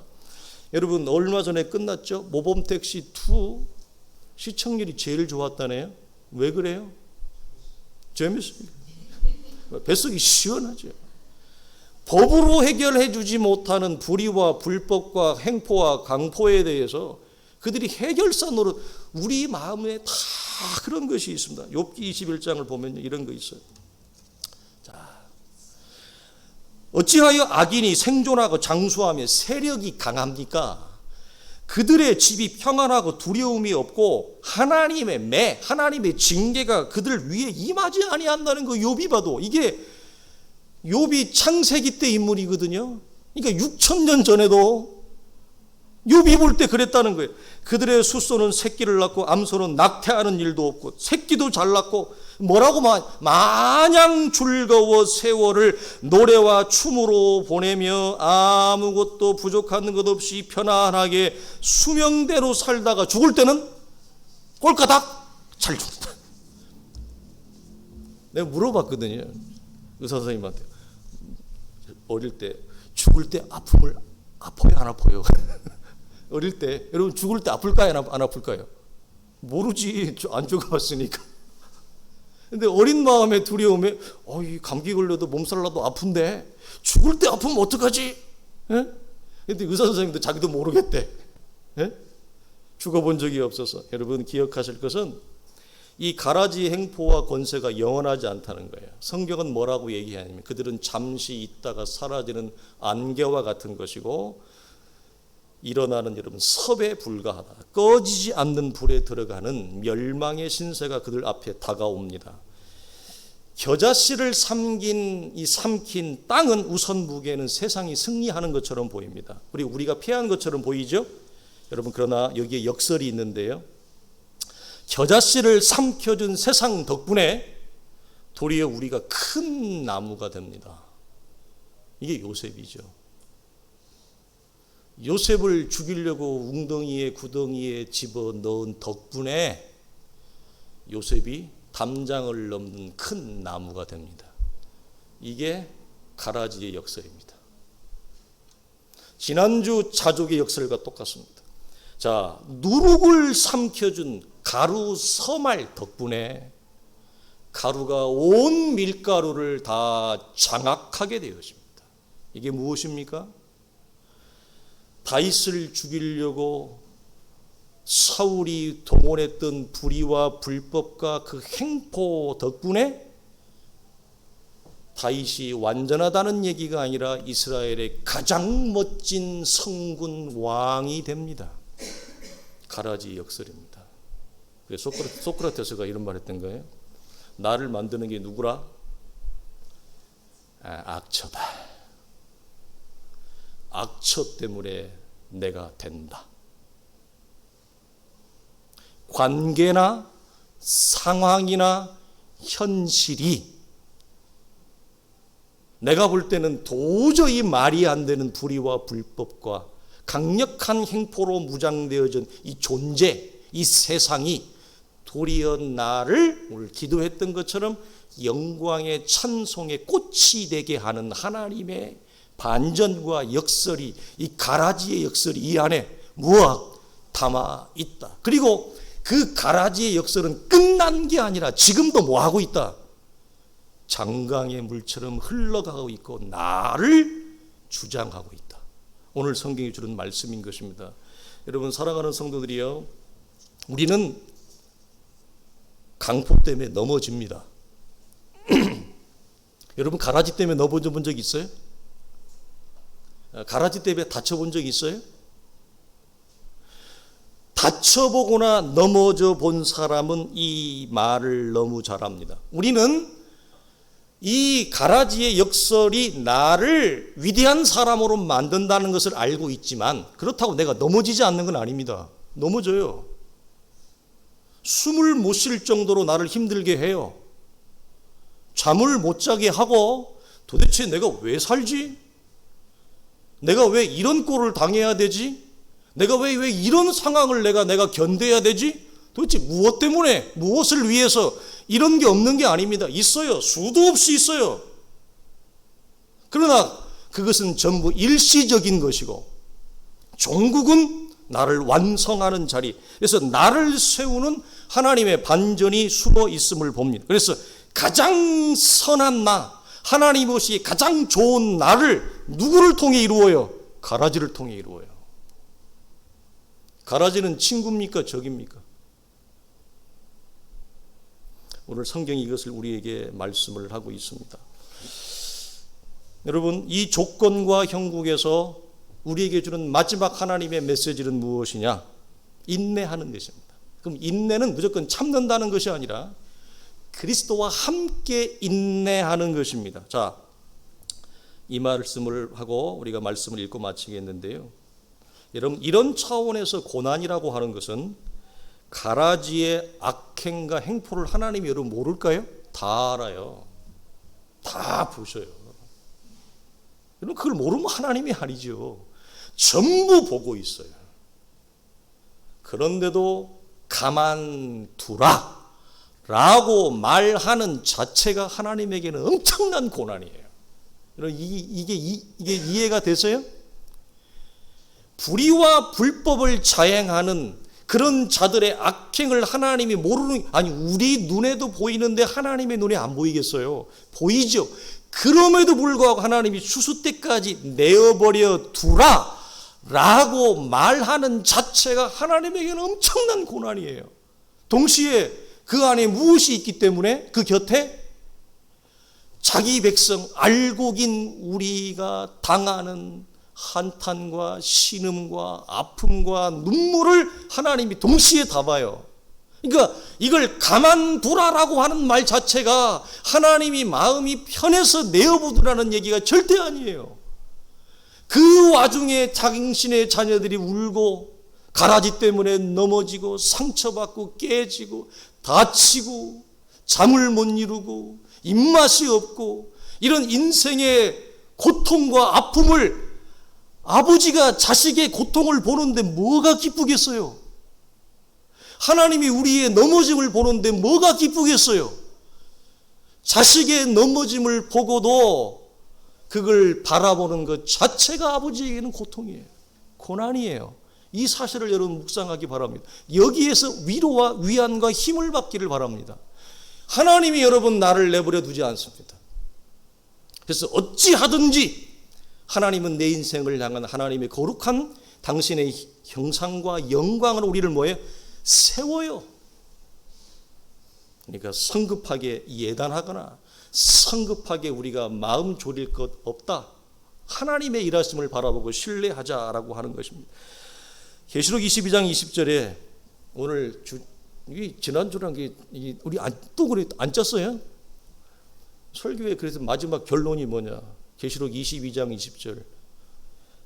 여러분 얼마 전에 끝났죠? 모범택시 2 시청률이 제일 좋았다네요. 왜 그래요? 재밌습니다. 뱃속이 시원하죠. 법으로 해결해 주지 못하는 불의와 불법과 행포와 강포에 대해서 그들이 해결사 노릇, 우리 마음에 다 그런 것이 있습니다. 욥기 21장을 보면 이런 거 있어요. 자, 어찌하여 악인이 생존하고 장수하며 세력이 강합니까? 그들의 집이 평안하고 두려움이 없고 하나님의 매, 하나님의 징계가 그들 위에 임하지 아니한다는 거 욥이 봐도. 이게 욥이 창세기 때 인물이거든요. 그러니까 6,000년 전에도 욥이 볼 때 그랬다는 거예요. 그들의 숫소는 새끼를 낳고 암소는 낙태하는 일도 없고 새끼도 잘 낳고 뭐라고 마냥 즐거워 세월을 노래와 춤으로 보내며 아무것도 부족한 것 없이 편안하게 수명대로 살다가 죽을 때는 꼴까닥 잘 죽는다. 내가 물어봤거든요. 의사 선생님한테. 어릴 때 죽을 때 아픔을 아파요 안 아파요? 어릴 때 여러분 죽을 때 아플까요 안 아플까요? 모르지. 안 죽어봤으니까. 근데 어린 마음의 두려움에 이 감기 걸려도 몸살 나도 아픈데 죽을 때 아프면 어떡하지? 예? 근데 의사 선생님도 자기도 모르겠대. 예? 죽어본 적이 없어서. 여러분 기억하실 것은 이 가라지 행포와 권세가 영원하지 않다는 거예요. 성경은 뭐라고 얘기하냐면 그들은 잠시 있다가 사라지는 안개와 같은 것이고 일어나는 여러분 섭에 불과하다. 꺼지지 않는 불에 들어가는 멸망의 신세가 그들 앞에 다가옵니다. 겨자씨를 삼킨 땅은 우선 무게는 세상이 승리하는 것처럼 보입니다. 우리가 패한 것처럼 보이죠? 여러분 그러나 여기에 역설이 있는데요. 겨자씨를 삼켜준 세상 덕분에 도리어 우리가 큰 나무가 됩니다. 이게 요셉이죠. 요셉을 죽이려고 웅덩이에 구덩이에 집어넣은 덕분에 요셉이 담장을 넘는 큰 나무가 됩니다. 이게 가라지의 역설입니다. 지난주 자족의 역설과 똑같습니다. 자, 누룩을 삼켜준 가루 서말 덕분에 가루가 온 밀가루를 다 장악하게 되었습니다. 이게 무엇입니까? 다윗을 죽이려고 사울이 동원했던 불의와 불법과 그 행포 덕분에 다윗이 완전하다는 얘기가 아니라 이스라엘의 가장 멋진 성군 왕이 됩니다. 가라지 역설입니다. 그래서 소크라테스가 이런 말 했던 거예요. 나를 만드는 게 누구라? 악처다. 악처 때문에 내가 된다. 관계나 상황이나 현실이 내가 볼 때는 도저히 말이 안 되는 불의와 불법과 강력한 행포로 무장되어진 이 존재, 이 세상이 도리어 나를 오늘 기도했던 것처럼 영광의 찬송의 꽃이 되게 하는 하나님의 반전과 역설이, 이 가라지의 역설이 이 안에 무엇 담아 있다. 그리고 그 가라지의 역설은 끝난 게 아니라 지금도 뭐 하고 있다? 장강의 물처럼 흘러가고 있고 나를 주장하고 있다. 오늘 성경이 주는 말씀인 것입니다. 여러분 사랑하는 성도들이요, 우리는 강포 때문에 넘어집니다. 여러분 가라지 때문에 넘어져 적 있어요? 가라지 때문에 다쳐본 적 있어요? 다쳐보거나 넘어져 본 사람은 이 말을 너무 잘합니다. 우리는 이 가라지의 역설이 나를 위대한 사람으로 만든다는 것을 알고 있지만 그렇다고 내가 넘어지지 않는 건 아닙니다. 넘어져요. 숨을 못 쉴 정도로 나를 힘들게 해요. 잠을 못 자게 하고 도대체 내가 왜 살지? 내가 왜 이런 꼴을 당해야 되지? 내가 왜 이런 상황을 내가 견뎌야 되지? 도대체 무엇 때문에, 무엇을 위해서 이런 게 없는 게 아닙니다. 있어요. 수도 없이 있어요. 그러나 그것은 전부 일시적인 것이고 종국은 나를 완성하는 자리, 그래서 나를 세우는 하나님의 반전이 숨어 있음을 봅니다. 그래서 가장 선한 나, 하나님 없이 가장 좋은 나를 누구를 통해 이루어요? 가라지를 통해 이루어요. 가라지는 친구입니까? 적입니까? 오늘 성경이 이것을 우리에게 말씀을 하고 있습니다. 여러분, 이 조건과 형국에서 우리에게 주는 마지막 하나님의 메시지는 무엇이냐? 인내하는 것입니다. 그럼 인내는 무조건 참는다는 것이 아니라 그리스도와 함께 인내하는 것입니다. 자, 이 말씀을 하고 우리가 말씀을 읽고 마치겠는데요. 여러분, 이런 차원에서 고난이라고 하는 것은 가라지의 악행과 행포를 하나님이 여러분 모를까요? 다 알아요. 다 보셔요. 여러분, 그걸 모르면 하나님이 아니죠. 전부 보고 있어요. 그런데도 가만두라 라고 말하는 자체가 하나님에게는 엄청난 고난이에요. 여러분, 이게 이해가 되세요? 불의와 불법을 자행하는 그런 자들의 악행을 하나님이 모르는, 아니 우리 눈에도 보이는데 하나님의 눈에 안 보이겠어요? 보이죠. 그럼에도 불구하고 하나님이 추수 때까지 내어버려 두라 라고 말하는 자체가 하나님에게는 엄청난 고난이에요. 동시에 그 안에 무엇이 있기 때문에 그 곁에 자기 백성 알곡인 우리가 당하는 한탄과 신음과 아픔과 눈물을 하나님이 동시에 다 봐요. 그러니까 이걸 가만두라라고 하는 말 자체가 하나님이 마음이 편해서 내어보두라는 얘기가 절대 아니에요. 그 와중에 당신의 자녀들이 울고 가라지 때문에 넘어지고 상처받고 깨지고 다치고 잠을 못 이루고 입맛이 없고 이런 인생의 고통과 아픔을 아버지가 자식의 고통을 보는데 뭐가 기쁘겠어요? 하나님이 우리의 넘어짐을 보는데 뭐가 기쁘겠어요? 자식의 넘어짐을 보고도 그걸 바라보는 것 자체가 아버지에게는 고통이에요. 고난이에요. 이 사실을 여러분 묵상하기 바랍니다. 여기에서 위로와 위안과 힘을 받기를 바랍니다. 하나님이 여러분 나를 내버려 두지 않습니다. 그래서 어찌하든지 하나님은 내 인생을 향한 하나님의 거룩한 당신의 형상과 영광으로 우리를 뭐예요? 세워요. 그러니까 성급하게 예단하거나 성급하게 우리가 마음 졸일 것 없다. 하나님의 일하심을 바라보고 신뢰하자라고 하는 것입니다. 계시록 22장 20절에 오늘 지난주랑 우리 또 그래 안 짰어요? 설교에 그래서 마지막 결론이 뭐냐? 계시록 22장 20절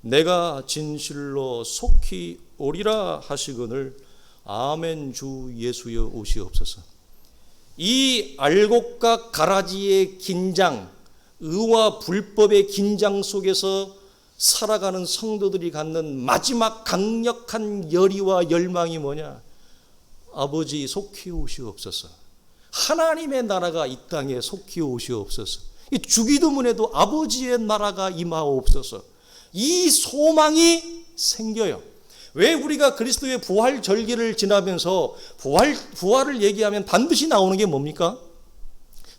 내가 진실로 속히 오리라 하시거늘 아멘 주 예수여 오시옵소서. 이 알곡과 가라지의 긴장, 의와 불법의 긴장 속에서 살아가는 성도들이 갖는 마지막 강력한 열의와 열망이 뭐냐? 아버지 속히 오시옵소서. 하나님의 나라가 이 땅에 속히 오시옵소서. 주기도문에도 아버지의 나라가 임하옵소서. 이 소망이 생겨요. 왜 우리가 그리스도의 부활 절기를 지나면서 부활을 얘기하면 반드시 나오는 게 뭡니까?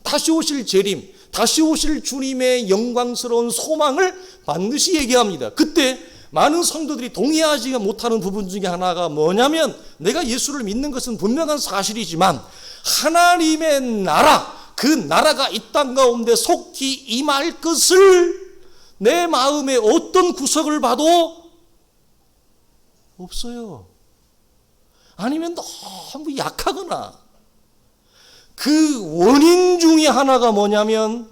다시 오실 재림, 다시 오실 주님의 영광스러운 소망을 반드시 얘기합니다. 그때 많은 성도들이 동의하지 못하는 부분 중에 하나가 뭐냐면, 내가 예수를 믿는 것은 분명한 사실이지만 하나님의 나라, 그 나라가 이 땅 가운데 속히 임할 것을 내 마음의 어떤 구석을 봐도 없어요. 아니면 너무 약하거나. 그 원인 중에 하나가 뭐냐면,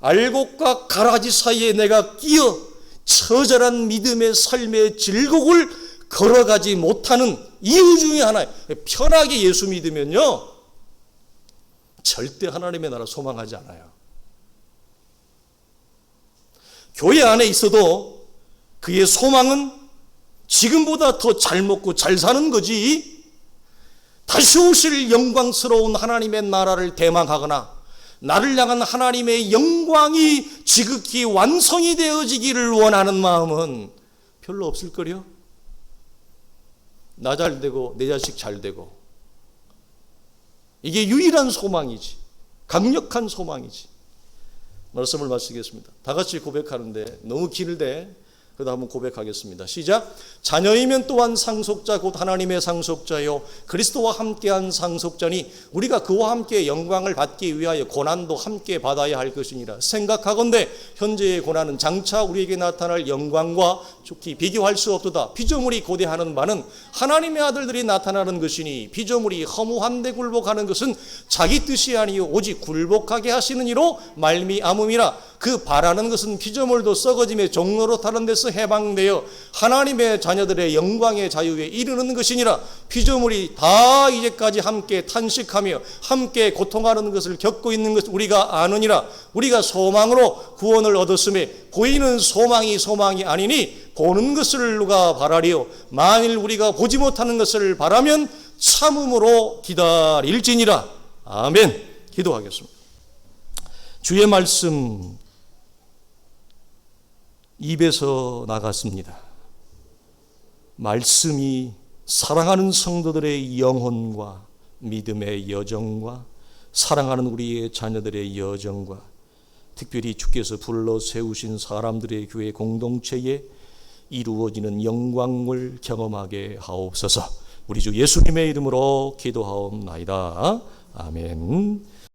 알곡과 가라지 사이에 내가 끼어 처절한 믿음의 삶의 질곡을 걸어가지 못하는 이유 중에 하나예요. 편하게 예수 믿으면요, 절대 하나님의 나라 소망하지 않아요. 교회 안에 있어도 그의 소망은 지금보다 더 잘 먹고 잘 사는 거지, 다시 오실 영광스러운 하나님의 나라를 대망하거나 나를 향한 하나님의 영광이 지극히 완성이 되어지기를 원하는 마음은 별로 없을 거요. 나 잘 되고 내 자식 잘 되고, 이게 유일한 소망이지, 강력한 소망이지. 말씀을 마치겠습니다. 다 같이 고백하는데 너무 길대. 그래도 한번 고백하겠습니다. 시작. 자녀이면 또한 상속자 곧 하나님의 상속자요 그리스도와 함께한 상속자니 우리가 그와 함께 영광을 받기 위하여 고난도 함께 받아야 할 것이니라. 생각하건대 현재의 고난은 장차 우리에게 나타날 영광과 좋게 비교할 수 없도다. 피조물이 고대하는 바는 하나님의 아들들이 나타나는 것이니 피조물이 허무한 데 굴복하는 것은 자기 뜻이 아니요 오직 굴복하게 하시는 이로 말미암음이라. 그 바라는 것은 피조물도 썩어짐의 종로로 타는 데서 해방되어 하나님의 자녀들의 영광의 자유에 이르는 것이니라. 피조물이 다 이제까지 함께 탄식하며 함께 고통하는 것을 겪고 있는 것을 우리가 아느니라. 우리가 소망으로 구원을 얻었음에 보이는 소망이 아니니 보는 것을 누가 바라리요. 만일 우리가 보지 못하는 것을 바라면 참음으로 기다릴지니라. 아멘. 기도하겠습니다. 주의 말씀 입에서 나갔습니다. 말씀이 사랑하는 성도들의 영혼과 믿음의 여정과 사랑하는 우리의 자녀들의 여정과 특별히 주께서 불러 세우신 사람들의 교회 공동체에 이루어지는 영광을 경험하게 하옵소서. 우리 주 예수님의 이름으로 기도하옵나이다. 아멘.